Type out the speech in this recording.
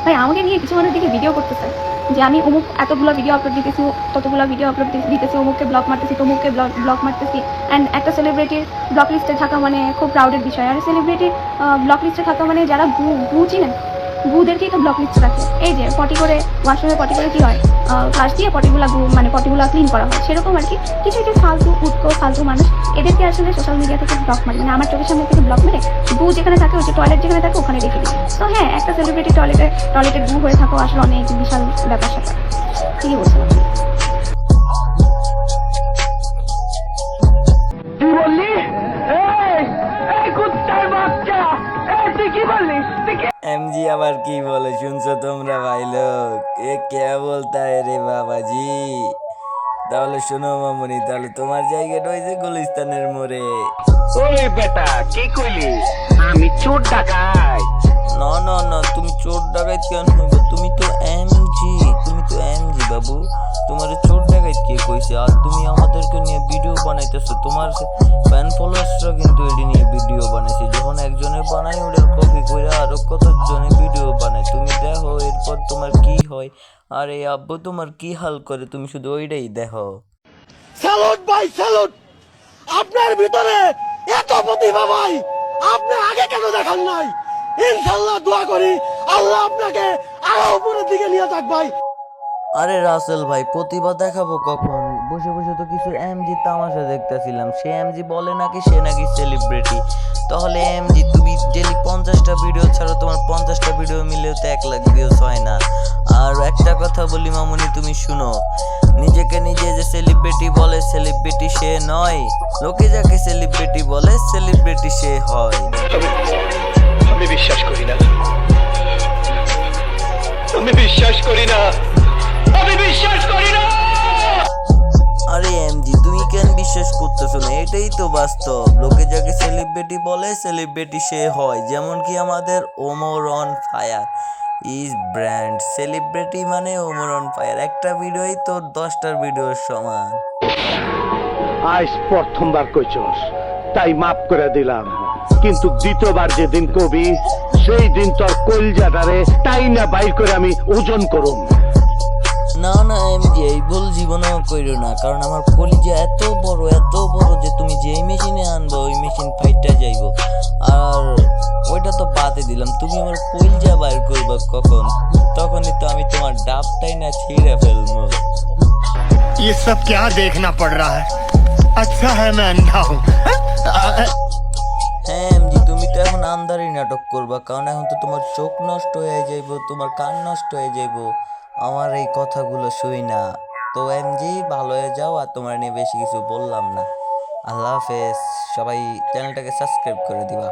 ভাই আমাকে নিয়ে কিছু মানুষ দিকে ভিডিও করতেছে যে আমি অমুক এতগুলো ভিডিও আপলোড দিতেছি, ততগুলো ভিডিও আপলোড দিতেছি, অমুককে ব্লগ মারতেছি, তমুককে ব্লগ মারতেছি। অ্যান্ড একটা সেলিব্রিটির ব্লক লিস্টে থাকা মানে খুব প্রাউডের বিষয়। আর সেলিব্রিটির ব্লক লিস্টে থাকা মানে যারা গু চিনেন, গুদেরকেই তো ব্লক লিস্টে রাখে। এই যে পটি করে ওয়াশরুমে পটি করে কী হয়, ফ্লাশ দিয়ে পটিগুলো ক্লিন করা হয়, সেরকম আর কি। কিছু কিছু ফালতু উৎকো ফালতু মানুষ, এদেরকে আসলে সোশ্যাল মিডিয়া থেকে ব্লক মারে, মানে আমার চোখের সামনে থেকে ব্লক মেরে গু যেখানে থাকে, ওই যে টয়লেট যেখানে থাকে ওখানে রেখে দিই। তো হ্যাঁ, একটা সেলিব্রিটি টয়লেটের গু হয়ে থাকো আসলে অনেক বিশাল ব্যাপার স্যাপার। ঠিকই বলছেন আপনি। কি বললি? এই কুত্তার বাচ্চা, তুই কি বললি? एमजी আবার কি বলে শুনছো তোমরা ভাই লোক? এ কে বলতা है রে বাবাজি? তাহলে শোনো মামুনি, তাহলে তোমার জায়গাটা হয়েছে গুলিস্তানের মোড়ে। ওই বেটা কি কইলি? আমি চোর ডাকাই। না না না, তুমি চোর ডাকাইত কেন হইবে? তুমি তো এমজি বাবু। তোমার চোর ডাকাইত কে কইছে? আর তুমি আমাদেরকে নিয়ে ভিডিও বানাইতেছো, তোমার ফ্যান ফলোয়ার্সরা কিন্তু এটি নিয়ে ভিডিও বানাইছে। যখন একজনের বানাই ওটার কপি করে আরো কতজনে ভিডিও বানায়, তুমি দেখো এরপর তোমার কি হয়। আর এই আব্বু তোমার কি হাল করে, তুমি শুধু ওইটাই দেখো। স্যালুট ভাই, স্যালুট! আপনার ভিতরে এত প্রতিভা ভাই, আপনি আগে কেন দেখান নাই? ইনশাল্লাহ দোয়া করি আল্লাহ আপনাকে আরো উপরের দিকে নিয়ে যাক ভাই। আরে রাসেল ভাই, প্রতিভা দেখাবো কখন? বসে বসে তো কিছু এমজি তামাশা দেখতেছিলাম। সে এমজি বলে নাকি সে নাকি সেলিব্রিটি। তাহলে এমজি তুমি ডেলি 50টা ভিডিও ছাড়ো, তোমার 50টা ভিডিও মিলেও তো 1 লাখ ভিউজ হয় না। আর একটা কথা বলি মামুনি, তুমি শুনো, নিজেকে নিজে যে সেলিব্রিটি বলে, সেলিব্রিটি সে নয়। লোকে যাকে সেলিব্রিটি বলে, সেলিব্রিটি সে হয়। আমি বিশ্বাস করি না, আমি বিশ্বাস করি না, আমি বিশ্বাস করি না। আরে এমজি তুমি কেন বিশ্বাস করতেছো না? এটাই তো বাস্তব। লোকে যাকে সেলিব্রিটি বলে, সেলিব্রিটি সে হয়। যেমন কি আমাদের Omar on fire is brand. Celebrity মানে ওমর অন ফায়ার, একটা ভিডিওই তোর 10টার ভিডিওর সমান। আজ প্রথমবার কইছস তাই মাফ করে দিলাম, কিন্তু দ্বিতীয়বার যেদিন কবি সেই দিন তোর কলজাটারে তাই না বাইর করে আমি ওজন করুম। না না এমজি, এই ভুল জীবনেও কইরো না, কারণ আমার কলিজা এত বড় যে তুমি যেই মেশিনে আনবো ওই মেশিন ফাইটটা যাইবো। আর ওইটা তো বাদে দিলাম, তুমি আমার কলিজা বাইর করবা কখন? তখনই তো আমি তোমার ডাবটাই না ছিঁড়ে ফেলবো। ये सब क्या देखना पड़ रहा है? अच्छा है मैं अंधा हूँ। হ্যাঁ এমজি, তুমি তো এখন আন্ধারি নাটক করবা, কারণ এখন তো তোমার চোখ নষ্ট হয়ে যাইবো, তোমার কান নষ্ট হয়ে যাইবো আমার এই কথাগুলো শুই না। তো এমজি ভালো হয়ে যাও, আর তোমার নিয়ে বেশি কিছু বললাম না। আল্লাহ হাফেজ। সবাই চ্যানেলটাকে সাবস্ক্রাইব করে দিবা।